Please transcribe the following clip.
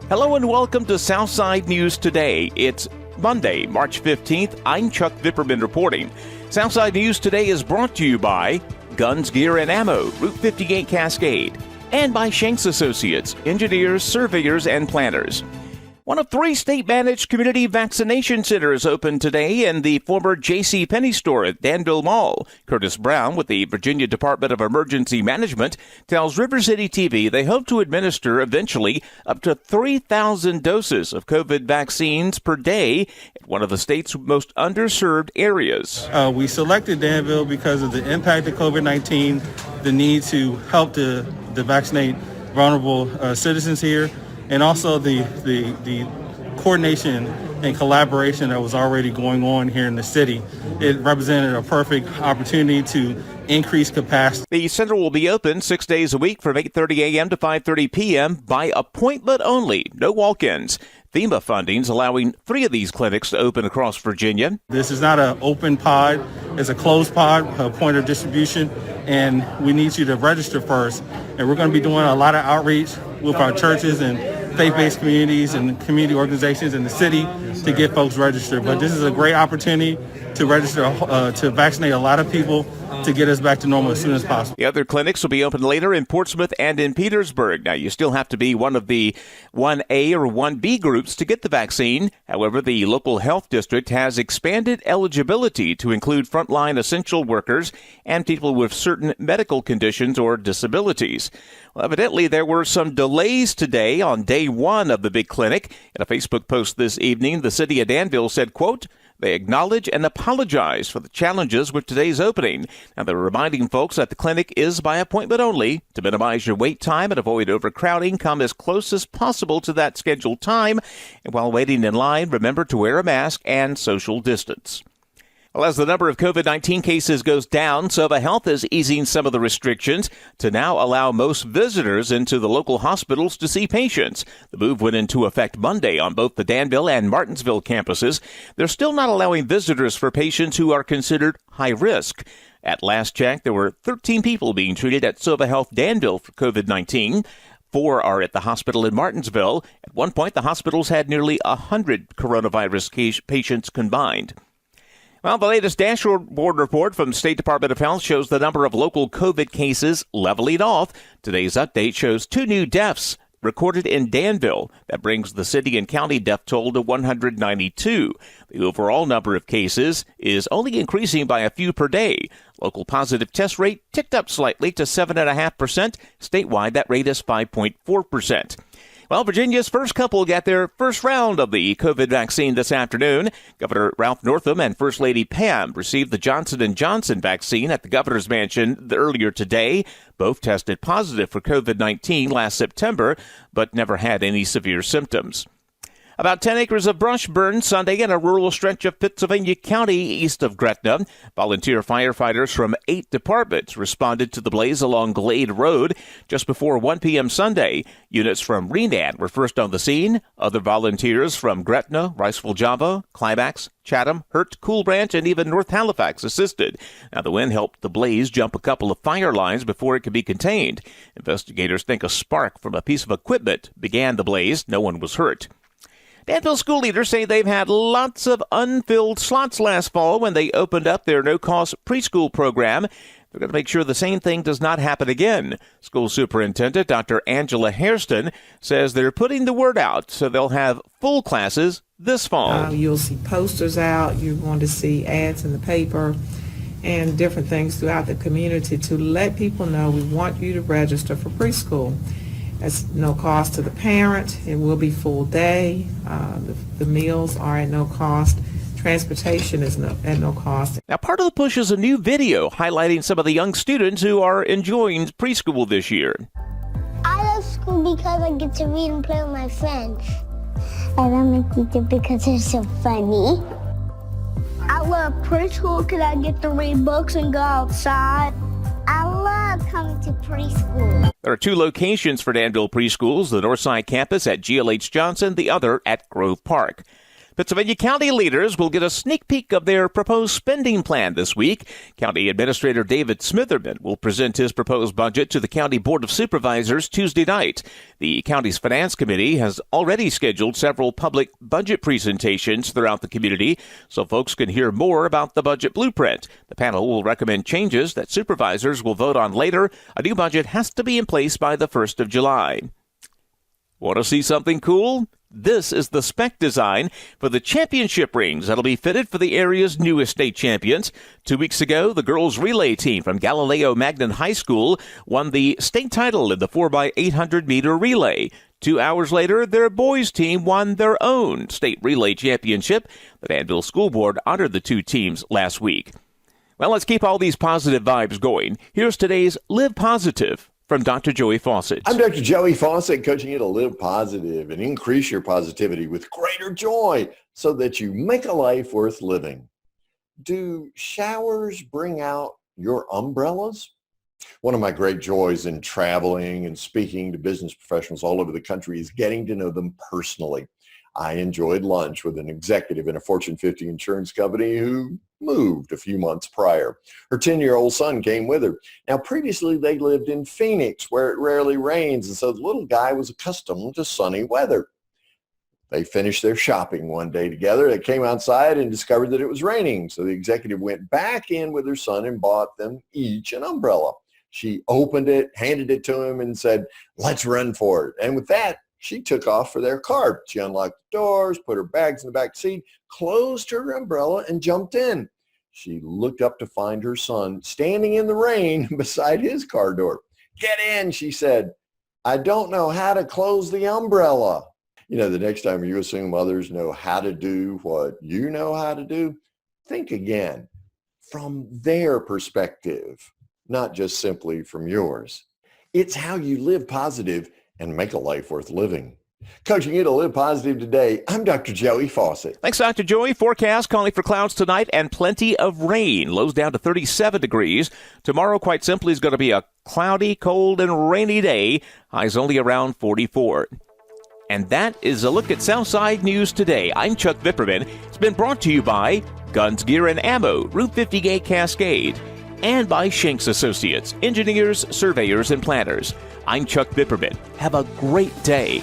Hello and welcome to Southside News Today. It's Monday, March 15th. I'm Chuck Vipperman reporting. Southside News Today is brought to you by Guns, Gear, and Ammo, Route 58 Cascade, and by Shanks Associates, engineers, surveyors, and planners. One of 3 state-managed community vaccination centers opened today in the former J.C. Penney store at Danville Mall. Curtis Brown with the Virginia Department of Emergency Management tells River City TV they hope to administer eventually up to 3,000 doses of COVID vaccines per day at one of the state's most underserved areas. We selected Danville because of the impact of COVID-19, the need to help to vaccinate vulnerable citizens here, and also the coordination and collaboration that was already going on here in the city. It represented a perfect opportunity to increase capacity. The center will be open 6 days a week from 8:30 a.m. to 5:30 p.m. by appointment only, no walk-ins. FEMA funding's allowing 3 of these clinics to open across Virginia. This is not an open pod, it's a closed pod, a point of distribution, and we need you to register first. And we're going to be doing a lot of outreach with our churches and faith-based communities and community organizations in the city to get folks registered. But this is a great opportunity to register, to vaccinate a lot of people to get us back to normal as soon as possible. The other clinics will be open later in Portsmouth and in Petersburg. Now, you still have to be one of the 1A or 1B groups to get the vaccine. However, the local health district has expanded eligibility to include frontline essential workers and people with certain medical conditions or disabilities. Well, evidently, there were some delays today on day 1 of the big clinic. In a Facebook post this evening, the city of Danville said, quote, they acknowledge and apologize for the challenges with today's opening. Now, they're reminding folks that the clinic is by appointment only. To minimize your wait time and avoid overcrowding, come as close as possible to that scheduled time. And while waiting in line, remember to wear a mask and social distance. Well, as the number of COVID-19 cases goes down, Sova Health is easing some of the restrictions to now allow most visitors into the local hospitals to see patients. The move went into effect Monday on both the Danville and Martinsville campuses. They're still not allowing visitors for patients who are considered high risk. At last check, there were 13 people being treated at Sova Health Danville for COVID-19. 4 are at the hospital in Martinsville. At one point, the hospitals had nearly 100 coronavirus patients combined. Well, the latest dashboard report from the State Department of Health shows the number of local COVID cases leveling off. Today's update shows 2 new deaths recorded in Danville. That brings the city and county death toll to 192. The overall number of cases is only increasing by a few per day. Local positive test rate ticked up slightly to 7.5%. Statewide, that rate is 5.4%. Well, Virginia's first couple got their first round of the COVID vaccine this afternoon. Governor Ralph Northam and First Lady Pam received the Johnson & Johnson vaccine at the governor's mansion earlier today. Both tested positive for COVID-19 last September, but never had any severe symptoms. About 10 acres of brush burned Sunday in a rural stretch of Pittsylvania County east of Gretna. Volunteer firefighters from 8 departments responded to the blaze along Glade Road just before 1 p.m. Sunday. Units from Renat were first on the scene. Other volunteers from Gretna, Riceville-Java, Climax, Chatham, Hurt, Cool Branch, and even North Halifax assisted. Now, the wind helped the blaze jump a couple of fire lines before it could be contained. Investigators think a spark from a piece of equipment began the blaze. No one was hurt. Danville school leaders say they've had lots of unfilled slots last fall when they opened up their no-cost preschool program. They're going to make sure the same thing does not happen again. School Superintendent Dr. Angela Hairston says they're putting the word out so they'll have full classes this fall. You'll see posters out. You're going to see ads in the paper and different things throughout the community to let people know we want you to register for preschool. It's no cost to the parent. It will be full day. The meals are at no cost. Transportation is at no cost. Now, part of the push is a new video highlighting some of the young students who are enjoying preschool this year. I love school because I get to read and play with my friends. I love my teacher because they're so funny. I love preschool because I get to read books and go outside. I love coming to preschool. There are 2 locations for Danville preschools, the Northside campus at GLH Johnson, the other at Grove Park. Pennsylvania county leaders will get a sneak peek of their proposed spending plan this week. County Administrator David Smitherman will present his proposed budget to the County Board of Supervisors Tuesday night. The county's Finance Committee has already scheduled several public budget presentations throughout the community so folks can hear more about the budget blueprint. The panel will recommend changes that supervisors will vote on later. A new budget has to be in place by the 1st of July. Want to see something cool? This is the spec design for the championship rings that'll be fitted for the area's newest state champions. 2 weeks ago, the girls' relay team from Galileo Magnan High School won the state title in the 4x800-meter relay. 2 hours later, their boys' team won their own state relay championship. The Danville School Board honored the two teams last week. Well, let's keep all these positive vibes going. Here's today's Live Positive from Dr. Joey Fawcett. I'm Dr. Joey Fawcett, coaching you to live positive and increase your positivity with greater joy so that you make a life worth living. Do showers bring out your umbrellas? One of my great joys in traveling and speaking to business professionals all over the country is getting to know them personally. I enjoyed lunch with an executive in a Fortune 50 insurance company who moved a few months prior. Her 10-year-old son came with her. Now, previously, they lived in Phoenix, where it rarely rains, and so the little guy was accustomed to sunny weather. They finished their shopping one day together. They came outside and discovered that it was raining, so the executive went back in with her son and bought them each an umbrella. She opened it, handed it to him, and said, "Let's run for it." And with that, she took off for their car. She unlocked the doors, put her bags in the back seat, closed her umbrella, and jumped in. She looked up to find her son standing in the rain beside his car door. "Get in," she said. "I don't know how to close the umbrella." You know, the next time you assume others know how to do what you know how to do, think again from their perspective, not just simply from yours. It's how you live positive and make a life worth living. Coaching you to live positive today, I'm Dr. Joey Fawcett. Thanks, Dr. Joey. Forecast calling for clouds tonight and plenty of rain. Lows down to 37 degrees. Tomorrow, quite simply, is going to be a cloudy, cold, and rainy day. Highs only around 44. And that is a look at Southside News Today. I'm Chuck Vipperman. It's been brought to you by Guns, Gear, and Ammo, Route 58 Cascade, and by Shanks Associates, engineers, surveyors, and planners. I'm Chuck Vipperman. Have a great day.